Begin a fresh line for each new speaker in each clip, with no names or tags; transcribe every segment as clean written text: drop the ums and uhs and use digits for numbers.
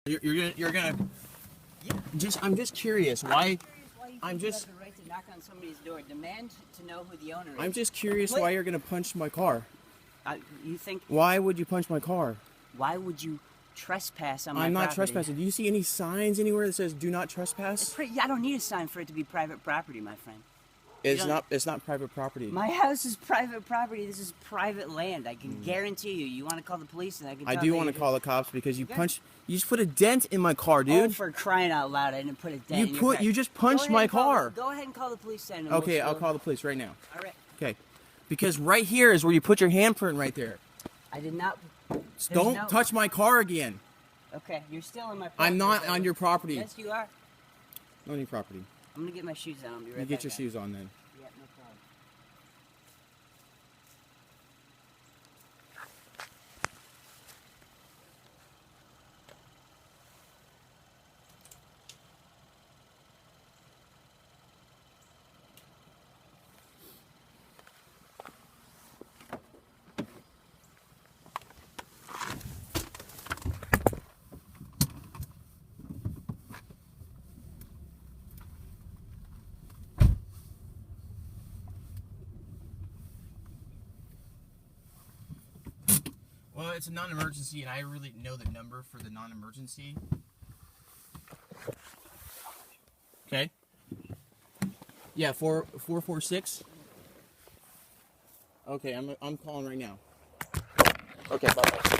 You're gonna.
Yeah.
I'm just curious why.
I'm just have the right to knock on somebody's door, demand to know who the owner is.
I'm just curious why you're gonna punch my car.
You think?
Why would you punch my car?
Why would you trespass on my
I'm not
property?
trespassing. Do you see any signs anywhere that says "Do not trespass"?
I don't need a sign for it to be private property, my friend.
It's not private property.
My house is private property. This is private land. I can guarantee you. You want to call the police, and I can.
I do want to call the cops because you punched. You just put a dent in my car, dude.
Oh, for crying out loud! I didn't put a dent. in your car.
You just punched my car.
Go ahead and call the police then.
Okay, I'll call the police right now.
All right.
Okay, because right here is where you put your handprint right there.
I did not.
Don't touch my car again.
Okay, you're still on my property.
I'm not on your property.
Yes, you are.
Not on your property.
I'm gonna get my shoes on. I'll be right back.
You get your shoes on then.
Yeah, no problem.
Well, it's a non-emergency, and I really know the number for the non-emergency. Okay. Yeah, 446. Okay, I'm calling right now. Okay, bye-bye.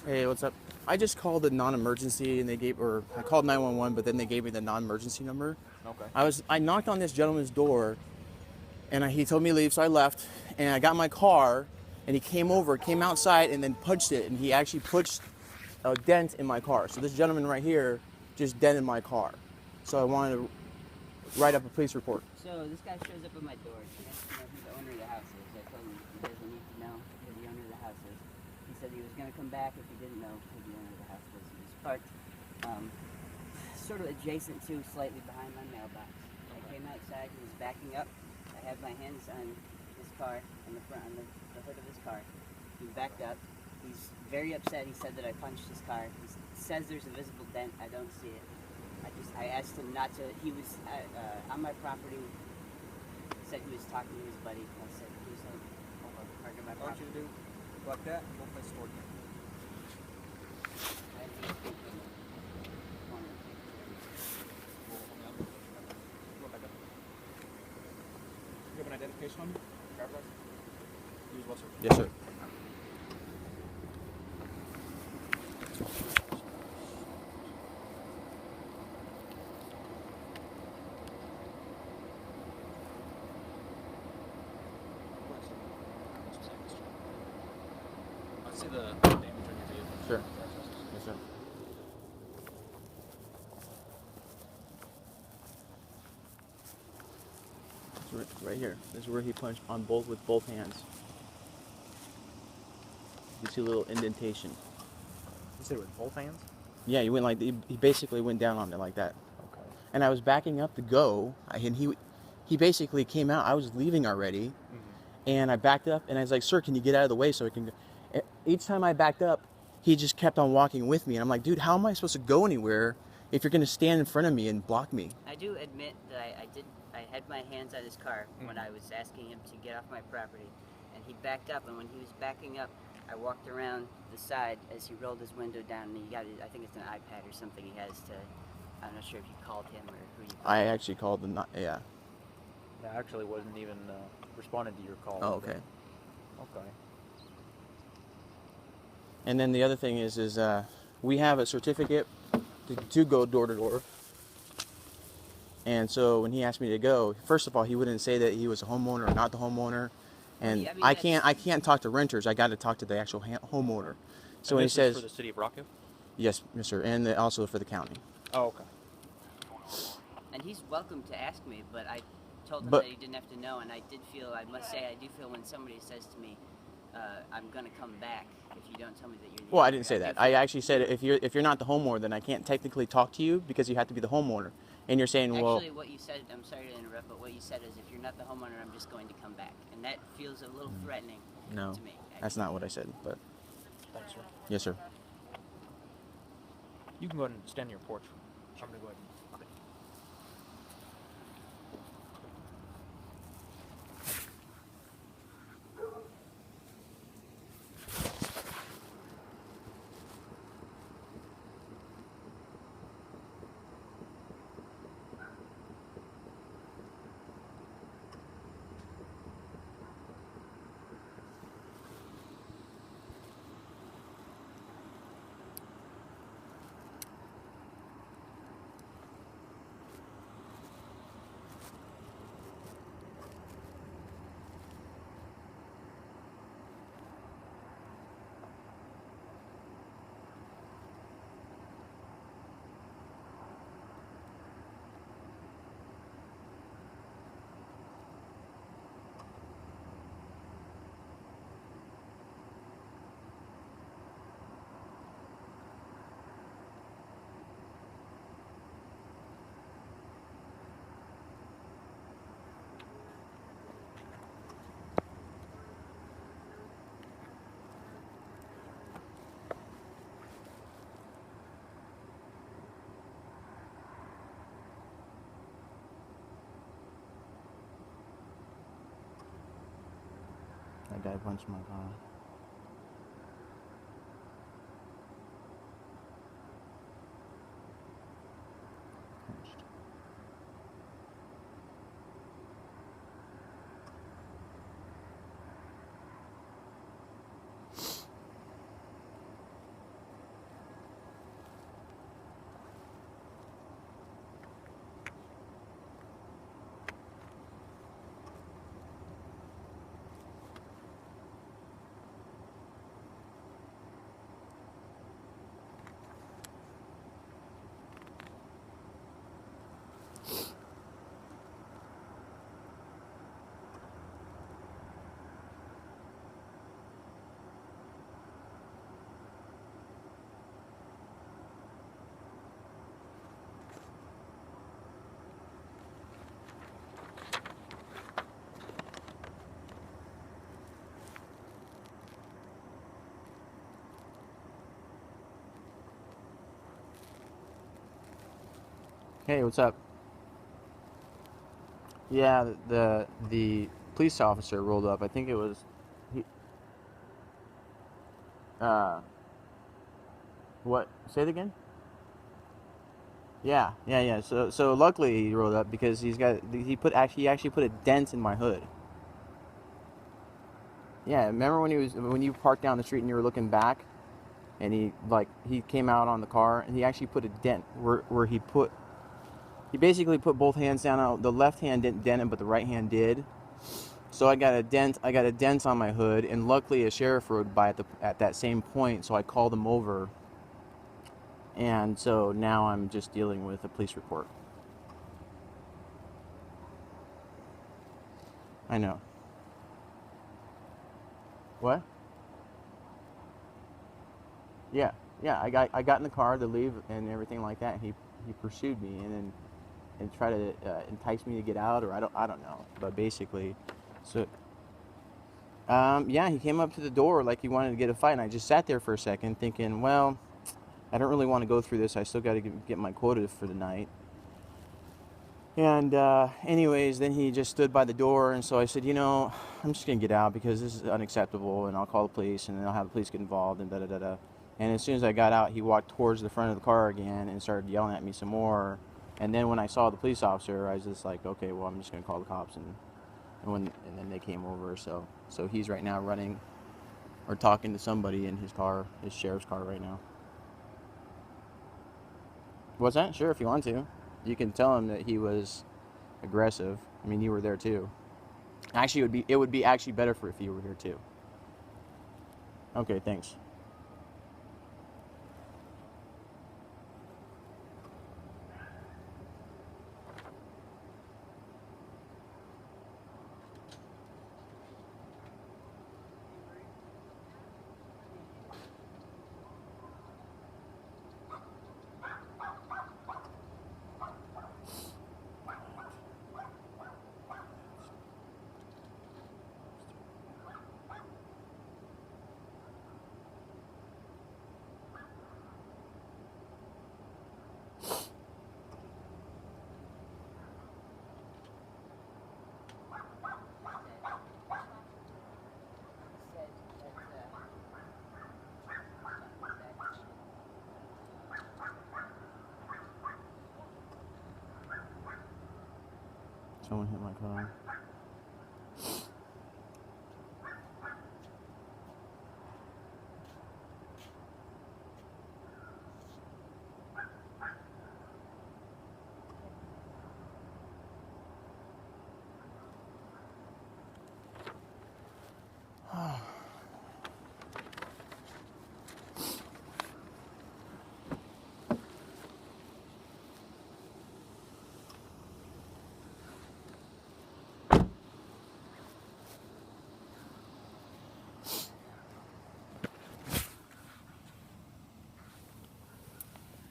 Hey, what's up? I just called the non-emergency and I called 911, but then they gave me the non-emergency number.
Okay.
I knocked on this gentleman's door and he told me to leave, so I left and I got my car and he came outside and then punched it, and he actually punched a dent in my car. So this gentleman right here just dented my car. So I wanted to write up a police report.
So this guy shows up at my door. He wants to know who the owner of the house is. I told him he doesn't need to know who the owner of the house is. He said he was going to come back if he didn't know who the owner of the house was. He was parked sort of adjacent to, slightly behind my mailbox. I came outside. He was backing up. I have my hands on his car, on the front, on the hood of his car. He backed up. He's very upset. He said that I punched his car. He says there's a visible dent. I don't see it. I asked him not to. He was on my property. He said he was talking to his buddy. I said, please don't park on my
Why don't
property.
you do like that? We'll play sport. You have an identification on you? Driver's license? Use what, sir?
Yes, sir.
I see the damage on your vehicle.
Sure. Yes, sir. Right here. This is where he punched with both hands. You see a little indentation.
You said with both hands?
Yeah, he basically went down on it like that.
Okay.
And I was backing up to go, and he basically came out. I was leaving already, and I backed up, and I was like, "Sir, can you get out of the way so I can go?" Each time I backed up, he just kept on walking with me, and I'm like, "Dude, how am I supposed to go anywhere if you're going to stand in front of me and block me?"
I do admit that I had my hands on his car when I was asking him to get off my property, and he backed up, and when he was backing up, I walked around the side as he rolled his window down, and he got I think it's an iPad or something he has to, I'm not sure if you called him or who you called.
I actually called yeah.
I actually wasn't even responding to your call.
Oh, okay.
Okay.
And then the other thing is we have a certificate to go door to door. And so when he asked me to go, first of all, he wouldn't say that he was a homeowner or not the homeowner. And
Yeah,
I can't talk to renters. I got to talk to the actual homeowner. So when he
this
says,
is for the city of Rockdale?
yes, sir, and also for the county.
Oh, okay.
he's welcome to ask me, but I told him
But-
that he didn't have to know, and I must say, I do feel when somebody says to me, I'm going to come back if you don't tell me that you're the
Well, I
owner,
didn't say
do
that.
feel-
I actually said if you're not the homeowner, then I can't technically talk to you because you have to be the homeowner. And you're saying, well,
Actually, what you said, I'm sorry to interrupt, but what you said is if you're not the homeowner, I'm just going to come back. And that feels a little threatening
no,
to me.
that's not what I said. But
Thanks, sir.
yes, sir.
You can go ahead and stand on your porch. I'm gonna go ahead and.
That guy punched my car. Punched. Hey, what's up? Yeah, the police officer rolled up. I think it was he. What? Say it again. Yeah. So luckily he rolled up because he actually put a dent in my hood. Yeah, remember when you parked down the street and you were looking back, and he came out on the car and he actually put a dent where he basically put both hands down. The left hand didn't dent it, but the right hand did. So I got a dent on my hood, and luckily a sheriff rode by at that same point, so I called him over. And so now I'm just dealing with a police report. I know. What? Yeah. I got in the car to leave and everything like that. He pursued me and tried to entice me to get out, or I don't know. But basically, so yeah, he came up to the door like he wanted to get a fight, and I just sat there for a second thinking, well, I don't really want to go through this. I still got to get my quota for the night. And anyways, then he just stood by the door, and so I said, I'm just gonna get out because this is unacceptable, and I'll call the police, and then I'll have the police get involved, and da da da da. And as soon as I got out, he walked towards the front of the car again and started yelling at me some more. And then when I saw the police officer, I was just like, okay, well, I'm just gonna call the cops, and then they came over. So he's right now running or talking to somebody in his car, his sheriff's car right now. What's that? Sure, if you want to. You can tell him that he was aggressive. I mean, you were there too. Actually, it would be actually better if you were here too. Okay, thanks. Someone hit my car.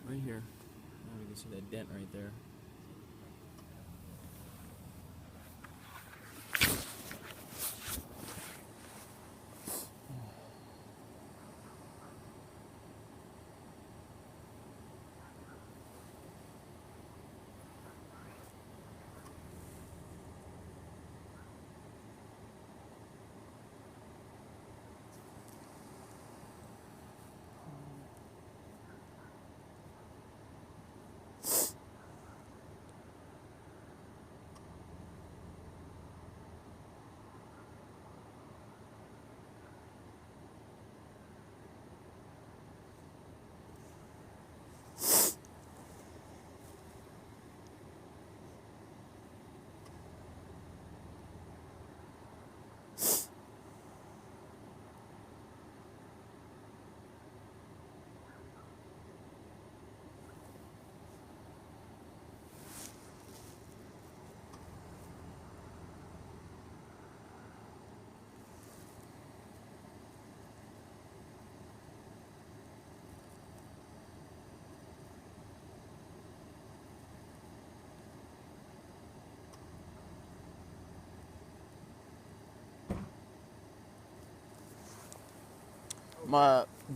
Right here. Now we can see that dent right there.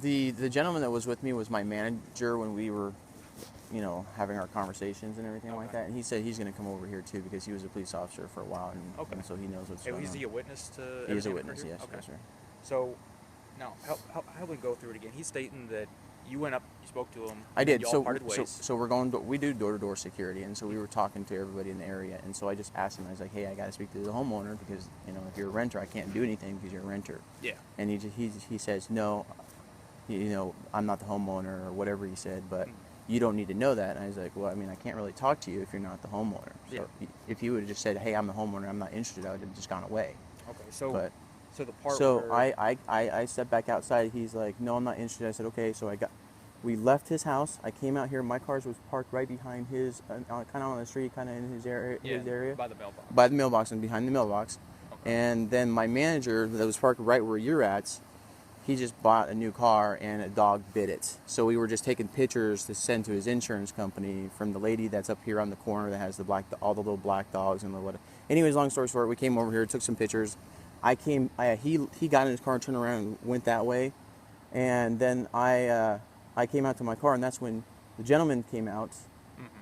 The gentleman that was with me was my manager when we were, having our conversations and everything like that. And he said he's going to come over here too because he was a police officer for a while, and so he knows what's going on.
Is he a witness to?
He is a
everything that
witness.
occurred here?
Yes,
Okay.
yes, sir.
So, now how we go through it again? He's stating that you went up, you spoke to him.
I did.
Y'all parted ways.
So we do door-to-door security, and so we were talking to everybody in the area, and so I just asked him. I was like, "Hey, I got to speak to the homeowner because if you're a renter, I can't do anything because you're a renter."
Yeah.
And he says, "No, I'm not the homeowner," or whatever he said, but you don't need to know that. And I was like, "Well, I mean, I can't really talk to you if you're not the homeowner." So if you would have just said, "Hey, I'm the homeowner, I'm not interested," I would have just gone away.
Okay. So.
But
So the part.
so
where,
I stepped back outside. He's like, "No, I'm not interested." I said, "Okay." So we left his house. I came out here. My car was parked right behind his, kind of on the street, kind of in his area.
by the mailbox.
By the mailbox and behind the mailbox.
Okay.
And then my manager that was parked right where you're at, he just bought a new car and a dog bit it. So we were just taking pictures to send to his insurance company from the lady that's up here on the corner that has all the little black dogs and the what. Anyways, long story short, we came over here, took some pictures. He got in his car, turned around, and went that way, and then I came out to my car, and that's when the gentleman came out,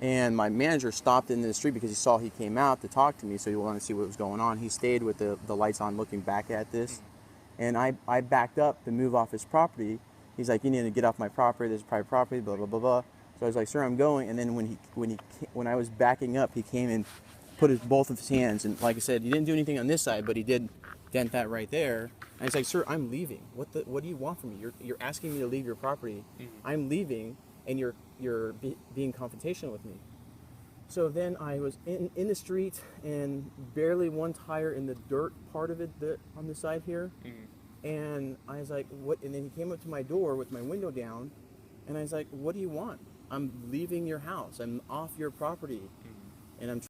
and my manager stopped in the street because he saw he came out to talk to me, so he wanted to see what was going on. He stayed with the lights on, looking back at this, and I backed up to move off his property. He's like, "You need to get off my property. This is private property." Blah blah blah blah. So I was like, "Sir, I'm going." And then when I was backing up, he came and put both of his hands, and like I said, he didn't do anything on this side, but he did dent that right there. And it's like, "Sir, I'm leaving. What do you want from me? You're asking me to leave your property. I'm leaving, and you're being confrontational with me." So then I was in the street and barely one tire in the dirt part of it on the side here. And I was like, "What?" And then he came up to my door with my window down, and I was like, "What do you want? I'm leaving your house. I'm off your property, and I'm